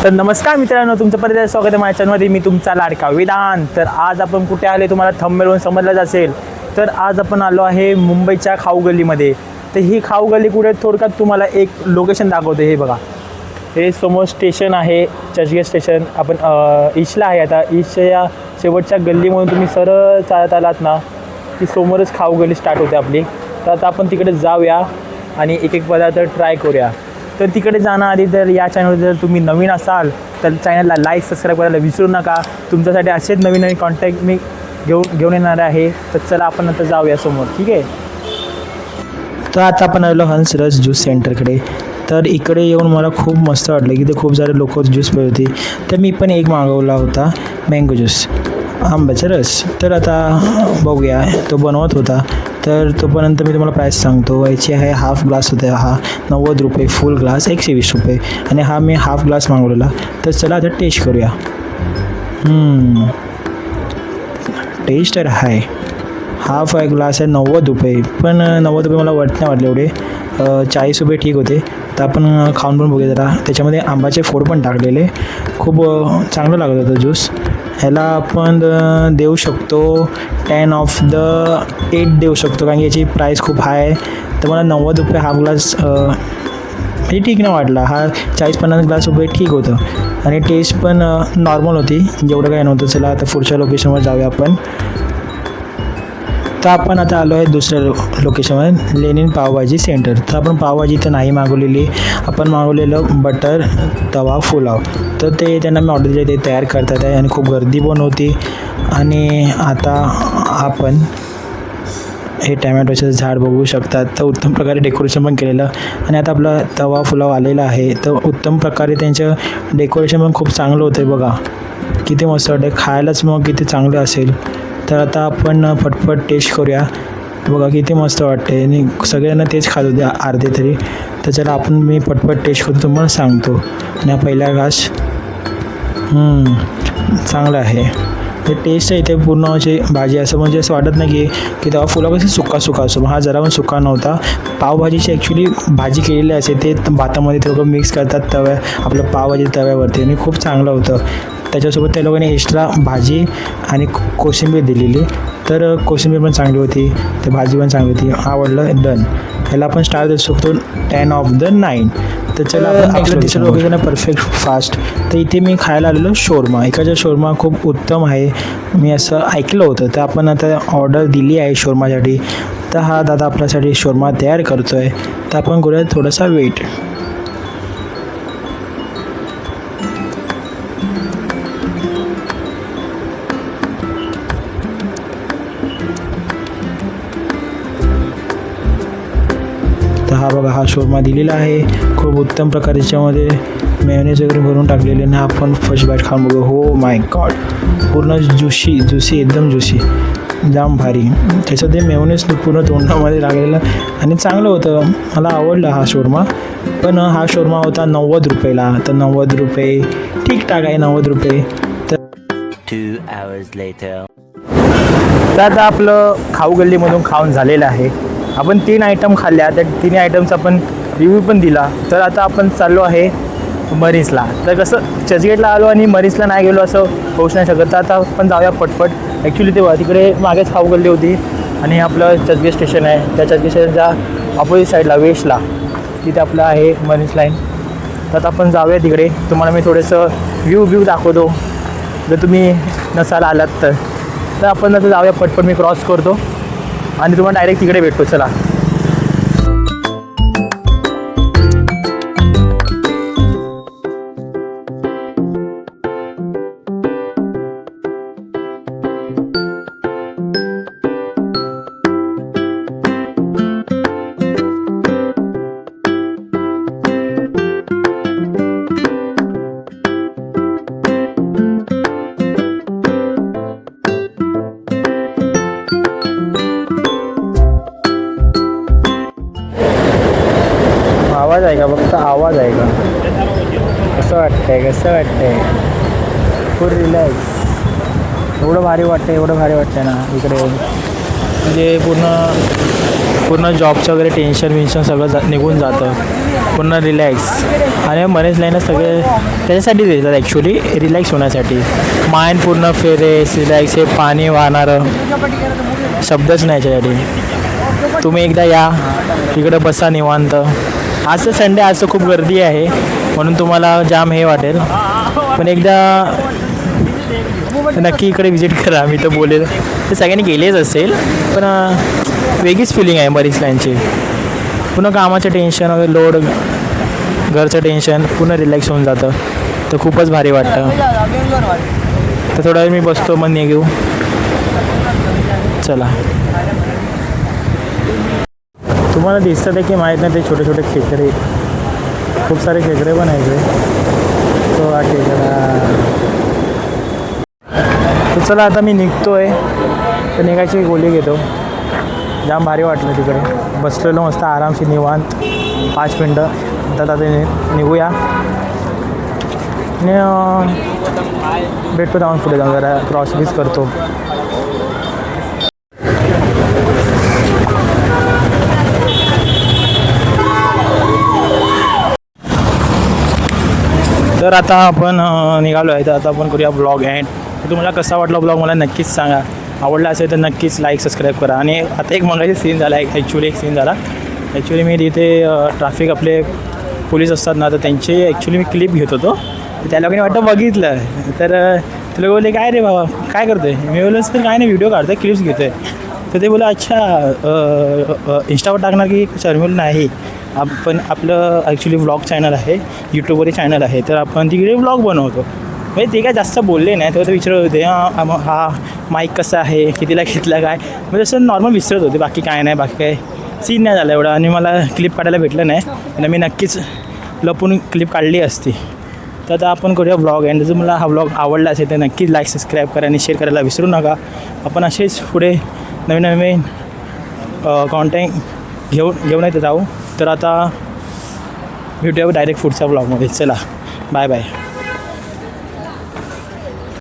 तर नमस्कार मित्रांनो, तुमचं परत स्वागत आहे माझ्या चॅनलमध्ये. मी तुमचा लाडका वेदांत. तर आज आपण कुठे आले तुम्हाला थंबनेलवरून समजलंच असेल. तर आज आपण आलो आहे मुंबईच्या खाऊ गल्लीमध्ये. तर ही खाऊ गल्ली कुठे थोडक्यात तुम्हाला एक लोकेशन दाखवते. हे बघा, हे समोर स्टेशन आहे, चर्चगेट स्टेशन. आपण ईस्टला आहे. आता ईस्टच्या या शेवटच्या गल्लीमधून तुम्ही सरळ चालत आलात ना की समोरच खाऊ गल्ली स्टार्ट होते आपली. तर आता आपण तिकडे जाऊया आणि एक एक पदार्थ ट्राय करूया. तर तिकडे जाण्याआधी जर या चॅनलवर जर तुम्ही नवीन असाल तर चॅनलला लाईक सबस्क्राईब करायला विसरू नका. तुमच्यासाठी असेच नवीन नवीन कॉन्टॅक्ट मी घेऊन येणार आहे. तर चला आपण आता जाऊया समोर, ठीक आहे. तर आता आपण आलो हंसरस ज्यूस सेंटरकडे. तर इकडे येऊन मला खूप मस्त वाटलं की ते खूप सारे लोक ज्यूस पित होती. तर मी पण एक मागवला होता मँगो ज्यूस, आंब्याचा रस. तर आता बघूया तो बनवत होता. तर तोपर्यंत मी तुम्हाला प्राईस सांगतो. याची आहे हाफ ग्लास होता हा 90 रुपये, फुल ग्लास 120 रुपये आणि हा मी हाफ ग्लास मागवलेला. तर चला आता टेस्ट करूया. टेस्ट तर आहे. हाफ ग्लास आहे 90 रुपये, पण 90 रुपये मला नाही वाटले एवढे. 40 रुपये ठीक होते. तर आपण खाऊन पण बघूया जरा. त्याच्यामध्ये आंब्याचे फोड पण टाकलेले, खूप चांगलं लागत होतं ज्यूस. ह्याला आपण देऊ शकतो 10 ऑफ द 8 देऊ शकतो, कारण की याची प्राईस खूप हाय आहे. तर मला 90 रुपये हाफ ग्लास म्हणजे ठीक नाही वाटला. हा 40-50 ग्लास रुपये ठीक होतं आणि टेस्ट पण नॉर्मल होती, जेवढं काही नव्हतं. चला आता पुढच्या लोकेशनवर जाऊया आपण. तर आपण आता आलो आहे दुसऱ्या लोकेशनवर, लेनिन पावभाजी सेंटर. तर आपण पावभाजी तर नाही मागवलेली, आपण मागवलेलं बटर तवा पुलाव. तर ते त्यांना मी ऑर्डर दिली, ते तयार करतात आहे आणि खूप गर्दी पण होती. आणि आता आपण हे टॅमॅटोचं झाड बघू शकतात. तर उत्तम प्रकारे डेकोरेशन पण केलेलं आणि आता आपला तवा पुलाव आलेला आहे. तर उत्तम प्रकारे त्यांचं डेकोरेशन पण खूप चांगलं होतं आहे. बघा किती मस्त वाटतं, खायलाच मग किती चांगलं असेल. तर आता आपण पटपट टेस्ट करूया. बघा किती मस्त वाटते आणि सगळ्यांना तेच खात होते अर्धे तरी. तर चला मी पटपट टेस्ट करतो, तुम्हाला सांगतो. आणि हा पहिला घास चांगला आहे. तर टेस्ट आहे इथे पूर्ण अशी भाजी, असं म्हणजे असं वाटत नाही की तेव्हा फुला कसं सुका असतो. हा जरा पण सुका नव्हता. पावभाजीची ॲक्च्युली भाजी केलेली असे ते भातामध्ये ते लोक मिक्स करतात आपलं पावभाजी तव्यावरती, आणि खूप चांगलं होतं. त्याच्यासोबत त्या लोकांनी एक्स्ट्रा भाजी आणि कोशिंबीर दिलेली. तर कोशिंबीर पण चांगली होती, ते भाजी पण चांगली होती. आवडलं, डन. ह्याला आपण स्टार देऊ शकतो 10 ऑफ द 9. तर चला आपलं तिसरं लोकेशन आहे परफेक्ट फास्ट. तर इथे मी खायला आलेलो शोरमा. इकडचा शोरमा खूप उत्तम आहे, मी असं ऐकलं होतं. तर आपण आता ऑर्डर दिली आहे शोरमासाठी. तर हा दादा आपल्यासाठी शोरमा तयार करतो आहे. तर आपण करूया थोडासा वेट. तर हा बघा, हा शोरमा दिलेला आहे. खूप उत्तम प्रकारे त्याच्यामध्ये मेयोनेज वगैरे भरून टाकलेले आणि आपण फर्स्ट बाईट खाऊन बघू. हो माय गॉड, पूर्ण ज्युसी एकदम ज्युसी, जाम भारी. त्याचं ते मेयोनेज पूर्ण तोंडामध्ये लागलेलं आणि चांगलं होतं. मला आवडला हा शोरमा. पण हा शोरमा होता 90 रुपयाला. तर 90 रुपये ठीकठाक आहे, 90 रुपये. तर 2 hours later. तर आता आपलं खाऊ गल्लीमधून खाऊन झालेलं आहे. आपण 3 आयटम खाल्ल्या, त्या 3 आयटमचा आपण रिव्ह्यू पण दिला. तर आता आपण चाललो आहे मरीसला. तर कसं चर्चगेटला आलो आणि मरीसला नाही गेलो असं होऊच नाही शकत. तर आता आपण जाऊया पटपट. ॲक्च्युली तेव्हा तिकडे मागेच खाऊ गल्ली होती आणि आपलं चर्चगेट स्टेशन आहे. त्या चर्चगेट स्टेशनच्या ऑपोजिट साईडला वेस्टला तिथे आपलं आहे मरीस लाईन. तर आता आपण जाऊया तिकडे. तुम्हाला मी थोडंसं व्ह्यू दाखवतो जर तुम्ही नसाल आलात तर. तर आपण आता जाऊया पटपट. मी क्रॉस करतो आणि तुम्हाला डायरेक्ट तिकडे भेटतो. चला. आवाज आहे का, फक्त आवाज आहे का? कसं वाटतंय फुल रिलॅक्स. एवढं भारी वाटतंय ना इकडे. म्हणजे पूर्ण जॉबचं वगैरे टेन्शन सगळं निघून जातं. पूर्ण रिलॅक्स. आणि मरीन लाईनला सगळे त्याच्यासाठीच येतात ॲक्च्युली, रिलॅक्स होण्यासाठी. माइंड पूर्ण फ्रेश, रिलॅक्स, हे पाणी वाहणारं शब्दच नाही याच्यासाठी. तुम्ही एकदा या इकडं बसा निवांत. आज तर संडे, आज तर खूप गर्दी आहे म्हणून तुम्हाला जाम हे वाटेल, पण एकदा नक्की इकडे विजिट करा. मी तर बोलेल ते सगळ्यांनी गेलेच असेल, पण वेगळीच फिलिंग आहे मरीन लाईनची. पुन्हा कामाचं टेन्शन वगैरे, लोड, घरचं टेन्शन पूर्ण रिलॅक्स होऊन जातं. तर खूपच भारी वाटतं. तर थोडा वेळ मी बसतो, मग निघू. चला. तुम्हाला दिसतं आहे की माहीत नाही, ते छोटे छोटे खेकडे, खूप सारे खेकडे पण आहे इकडे. तो हा खेकडा. तर चला आता मी निघतो आहे. तर निघायची गोळी घेतो. जाम भारी वाटलं तिकडे, बसलेलो मस्त आरामशी निवांत 5 मिनटं. तर आता निघूया आणि भेटतो जाऊन पुढे जाऊन जरा क्रॉस बीस करतो. तर आता आपण निघालो आहे. तर आता आपण करूया ब्लॉग एंड. तर तुम्हाला कसा वाटला ब्लॉग मला नक्कीच सांगा. आवडला असेल तर नक्कीच लाईक सबस्क्राईब करा. आणि आता एक मगाशी सीन झाला, ॲक्च्युली एक सीन झाला. ॲक्च्युली मी तिथे ट्रॅफिक आपले पोलीस असतात ना, तर त्यांची ॲक्च्युली मी क्लिप घेत होतो. तर त्या लोकांनी वाटतं बघितलं. तर ते लोक बोलले काय रे बाबा काय करतो आहे. मी बोललो सर काय नाही, व्हिडिओ काढतो आहे, क्लिप्स घेतो आहे. तर ते बोला अच्छा इंस्टावर टाकणार की शर्मिल नाही, आपण आपलं ॲक्च्युली व्लॉग चॅनल आहे, यूट्यूबवरही चॅनल आहे, तर आपण तिकडे व्लॉग बनवतो. म्हणजे ते काय जास्त बोलले नाही. तेव्हा ते विचारत होते हा माईक कसा आहे, कितीला घेतला काय, म्हणजे असं नॉर्मल विचारत होते. बाकी काय नाही, बाकी काय सीन नाही झाला एवढा. आणि मला क्लिप काढायला भेटलं नाही, आणि मी नक्कीच लपून क्लिप काढली असती. तर आता आपण करूया व्लॉग. आणि जर मला हा व्लॉग आवडला असेल तर नक्कीच लाईक सबस्क्राईब करा आणि शेअर करायला विसरू नका. आपण असेच पुढे नवीन नवीन कॉन्टेंट घेऊन येत जाऊ. तर आता भेटूया डायरेक्ट पुढच्या ब्लॉगमध्ये. चला बाय बाय.